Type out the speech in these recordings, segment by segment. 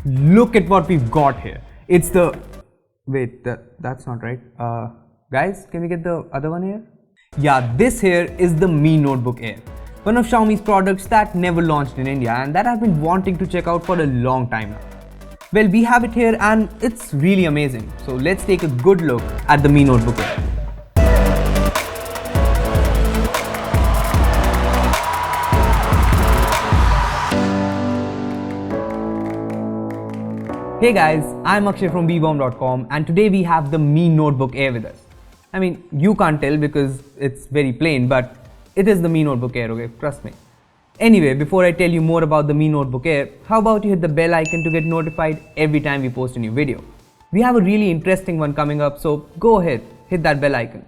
Look at what we've got here. It's the... Wait, that's not right. Guys, can we get the other one here? Yeah, this here is the Mi Notebook Air. One of Xiaomi's products that never launched in India and that I've been wanting to check out for a long time now. Well, we have it here and it's really amazing. So let's take a good look at the Mi Notebook Air. Hey guys, I'm Akshay from bbomb.com and today we have the Mi Notebook Air with us. I mean, you can't tell because it's very plain, but it is the Mi Notebook Air, okay? Trust me. Anyway, before I tell you more about the Mi Notebook Air, how about you hit the bell icon to get notified every time we post a new video. We have a really interesting one coming up, so go ahead, hit that bell icon.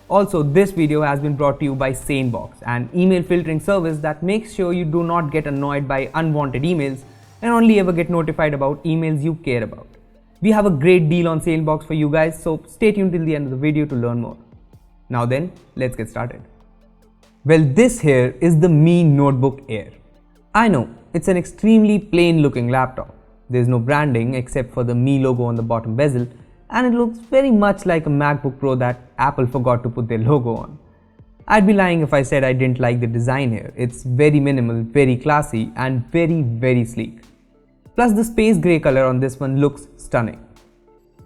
Also, this video has been brought to you by SaneBox, an email filtering service that makes sure you do not get annoyed by unwanted emails and only ever get notified about emails you care about. We have a great deal on SaneBox for you guys, so stay tuned till the end of the video to learn more. Now then, let's get started. Well, this here is the Mi Notebook Air. I know, it's an extremely plain looking laptop. There's no branding except for the Mi logo on the bottom bezel, and it looks very much like a MacBook Pro that Apple forgot to put their logo on. I'd be lying if I said I didn't like the design here. It's very minimal, very classy, and very sleek. Plus the space grey color on this one looks stunning.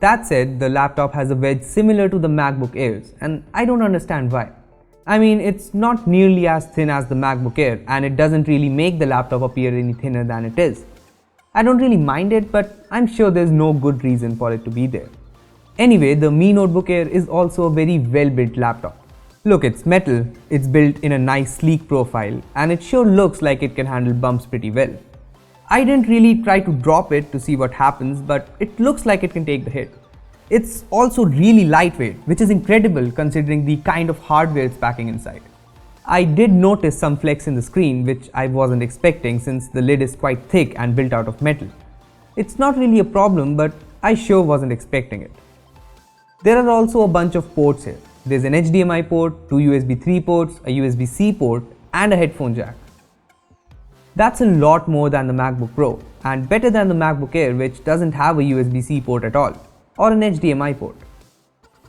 That said, the laptop has a wedge similar to the MacBook Airs, and I don't understand why. I mean, it's not nearly as thin as the MacBook Air, and it doesn't really make the laptop appear any thinner than it is. I don't really mind it, but I'm sure there's no good reason for it to be there. Anyway, the Mi Notebook Air is also a very well-built laptop. Look, it's metal, it's built in a nice sleek profile, and it sure looks like it can handle bumps pretty well. I didn't really try to drop it to see what happens, but it looks like it can take the hit. It's also really lightweight, which is incredible considering the kind of hardware it's packing inside. I did notice some flex in the screen, which I wasn't expecting since the lid is quite thick and built out of metal. It's not really a problem, but I sure wasn't expecting it. There are also a bunch of ports here. There's an HDMI port, 2 USB 3 ports, a USB-C port, and a headphone jack. That's a lot more than the MacBook Pro, and better than the MacBook Air, which doesn't have a USB-C port at all, or an HDMI port.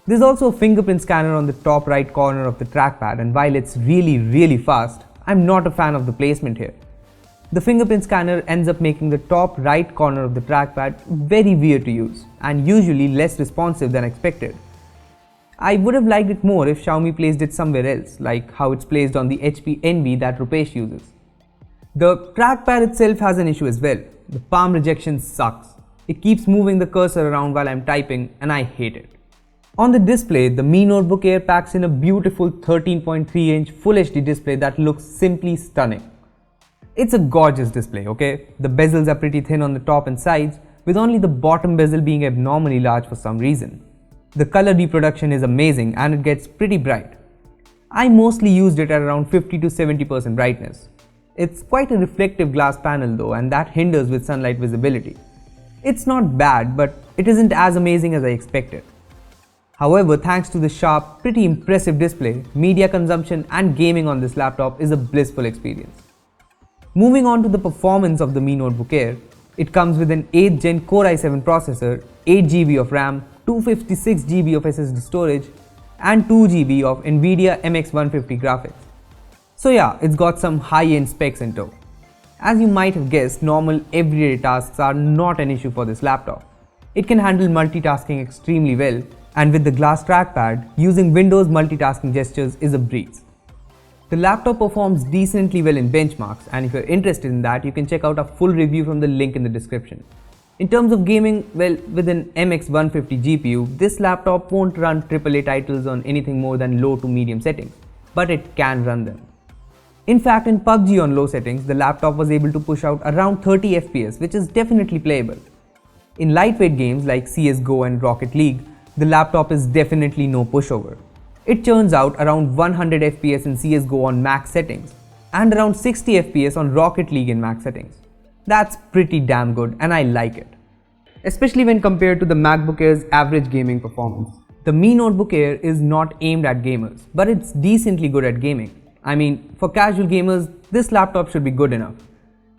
There's also a fingerprint scanner on the top right corner of the trackpad, and while it's really fast, I'm not a fan of the placement here. The fingerprint scanner ends up making the top right corner of the trackpad very weird to use, and usually less responsive than expected. I would have liked it more if Xiaomi placed it somewhere else, like how it's placed on the HP Envy that Rupesh uses. The trackpad itself has an issue as well. The palm rejection sucks. It keeps moving the cursor around while I'm typing and I hate it. On the display, the Mi Notebook Air packs in a beautiful 13.3-inch Full HD display that looks simply stunning. It's a gorgeous display, okay? The bezels are pretty thin on the top and sides, with only the bottom bezel being abnormally large for some reason. The color reproduction is amazing and it gets pretty bright. I mostly used it at around 50 to 70% brightness. It's quite a reflective glass panel though, and that hinders with sunlight visibility. It's not bad, but it isn't as amazing as I expected. However, thanks to the sharp, pretty impressive display, media consumption and gaming on this laptop is a blissful experience. Moving on to the performance of the Mi Notebook Air, it comes with an 8th Gen Core i7 processor, 8GB of RAM, 256GB of SSD storage, and 2GB of NVIDIA MX150 graphics. So yeah, it's got some high-end specs in tow. As you might have guessed, normal everyday tasks are not an issue for this laptop. It can handle multitasking extremely well, and with the glass trackpad, using Windows multitasking gestures is a breeze. The laptop performs decently well in benchmarks, and if you're interested in that, you can check out a full review from the link in the description. In terms of gaming, well, with an MX150 GPU, this laptop won't run AAA titles on anything more than low to medium settings, but it can run them. In fact, in PUBG on low settings, the laptop was able to push out around 30 FPS, which is definitely playable. In lightweight games like CSGO and Rocket League, the laptop is definitely no pushover. It churns out around 100 FPS in CSGO on max settings, and around 60 FPS on Rocket League in max settings. That's pretty damn good and I like it. Especially when compared to the MacBook Air's average gaming performance. The Mi Notebook Air is not aimed at gamers, but it's decently good at gaming. I mean, for casual gamers, this laptop should be good enough.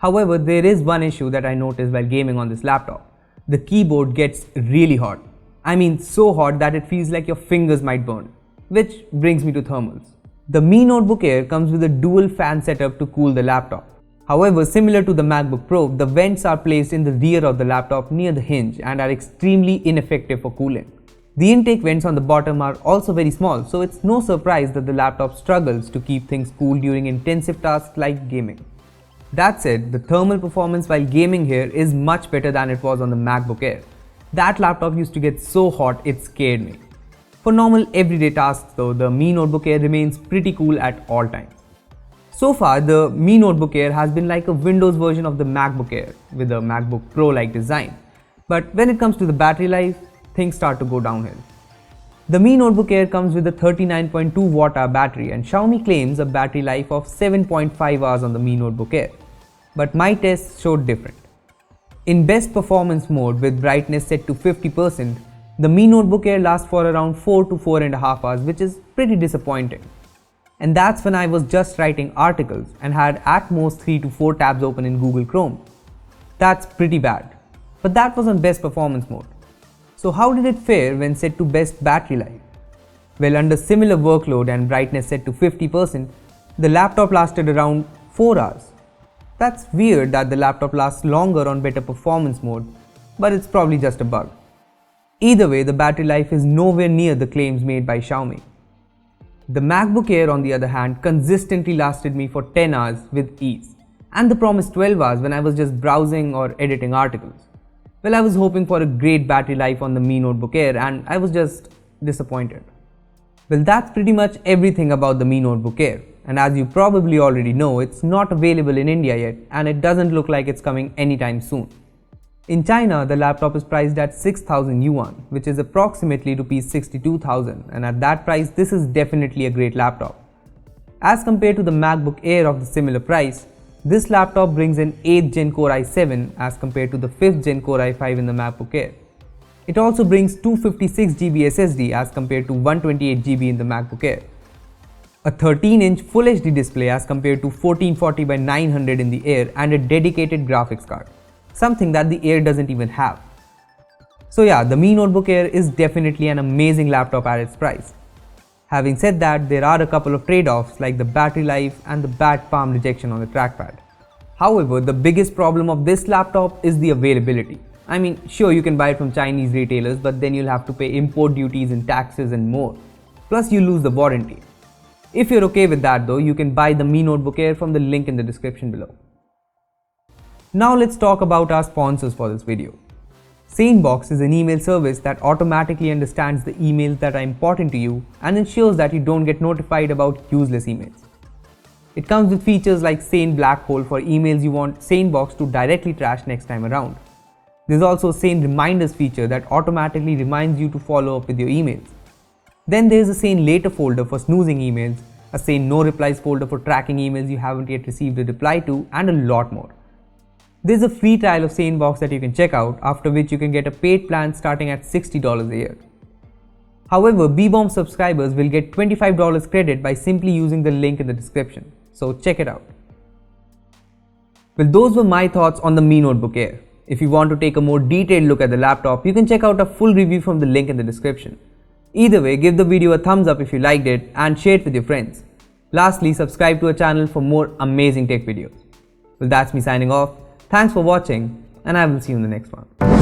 However, there is one issue that I noticed while gaming on this laptop. The keyboard gets really hot. I mean so hot that it feels like your fingers might burn. Which brings me to thermals. The Mi Notebook Air comes with a dual fan setup to cool the laptop. However, similar to the MacBook Pro, the vents are placed in the rear of the laptop near the hinge and are extremely ineffective for cooling. The intake vents on the bottom are also very small, so it's no surprise that the laptop struggles to keep things cool during intensive tasks like gaming. That said, the thermal performance while gaming here is much better than it was on the MacBook Air. That laptop used to get so hot it scared me. For normal everyday tasks though, the Mi Notebook Air remains pretty cool at all times. So far, the Mi Notebook Air has been like a Windows version of the MacBook Air with a MacBook Pro like design. But when it comes to the battery life, things start to go downhill. The Mi Notebook Air comes with a 39.2 watt-hour battery and Xiaomi claims a battery life of 7.5 hours on the Mi Notebook Air. But my tests showed different. In best performance mode with brightness set to 50%, the Mi Notebook Air lasts for around 4 to 4.5 hours, which is pretty disappointing. And that's when I was just writing articles and had at most 3 to 4 tabs open in Google Chrome. That's pretty bad. But that was on best performance mode. So how did it fare when set to best battery life? Well, under similar workload and brightness set to 50%, the laptop lasted around 4 hours. That's weird that the laptop lasts longer on better performance mode, but it's probably just a bug. Either way, the battery life is nowhere near the claims made by Xiaomi. The MacBook Air on the other hand consistently lasted me for 10 hours with ease, and the promised 12 hours when I was just browsing or editing articles. Well, I was hoping for a great battery life on the Mi Notebook Air and I was just disappointed. Well, that's pretty much everything about the Mi Notebook Air, and as you probably already know, it's not available in India yet and it doesn't look like it's coming anytime soon. In China, the laptop is priced at 6,000 yuan, which is approximately Rs 62,000, and at that price, this is definitely a great laptop. As compared to the MacBook Air of the similar price, this laptop brings an 8th Gen Core i7 as compared to the 5th Gen Core i5 in the MacBook Air. It also brings 256GB SSD as compared to 128GB in the MacBook Air. A 13-inch Full HD display as compared to 1440x900 in the Air, and a dedicated graphics card, something that the Air doesn't even have. So yeah, the Mi Notebook Air is definitely an amazing laptop at its price. Having said that, there are a couple of trade-offs like the battery life and the bad palm rejection on the trackpad. However, the biggest problem of this laptop is the availability. I mean, sure, you can buy it from Chinese retailers, but then you'll have to pay import duties and taxes and more. Plus, you lose the warranty. If you're okay with that though, you can buy the Mi Notebook Air from the link in the description below. Now let's talk about our sponsors for this video. SaneBox is an email service that automatically understands the emails that are important to you and ensures that you don't get notified about useless emails. It comes with features like Sane Black Hole for emails you want SaneBox to directly trash next time around. There's also Sane Reminders feature that automatically reminds you to follow up with your emails. Then there's a Sane Later folder for snoozing emails, a Sane No Replies folder for tracking emails you haven't yet received a reply to, and a lot more. There's a free trial of SaneBox that you can check out, after which you can get a paid plan starting at $60 a year. However, BBomb subscribers will get $25 credit by simply using the link in the description, so check it out. Well, those were my thoughts on the Mi Notebook Air. If you want to take a more detailed look at the laptop, you can check out a full review from the link in the description. Either way, give the video a thumbs up if you liked it and share it with your friends. Lastly, subscribe to our channel for more amazing tech videos. Well, that's me signing off. Thanks for watching, and I will see you in the next one.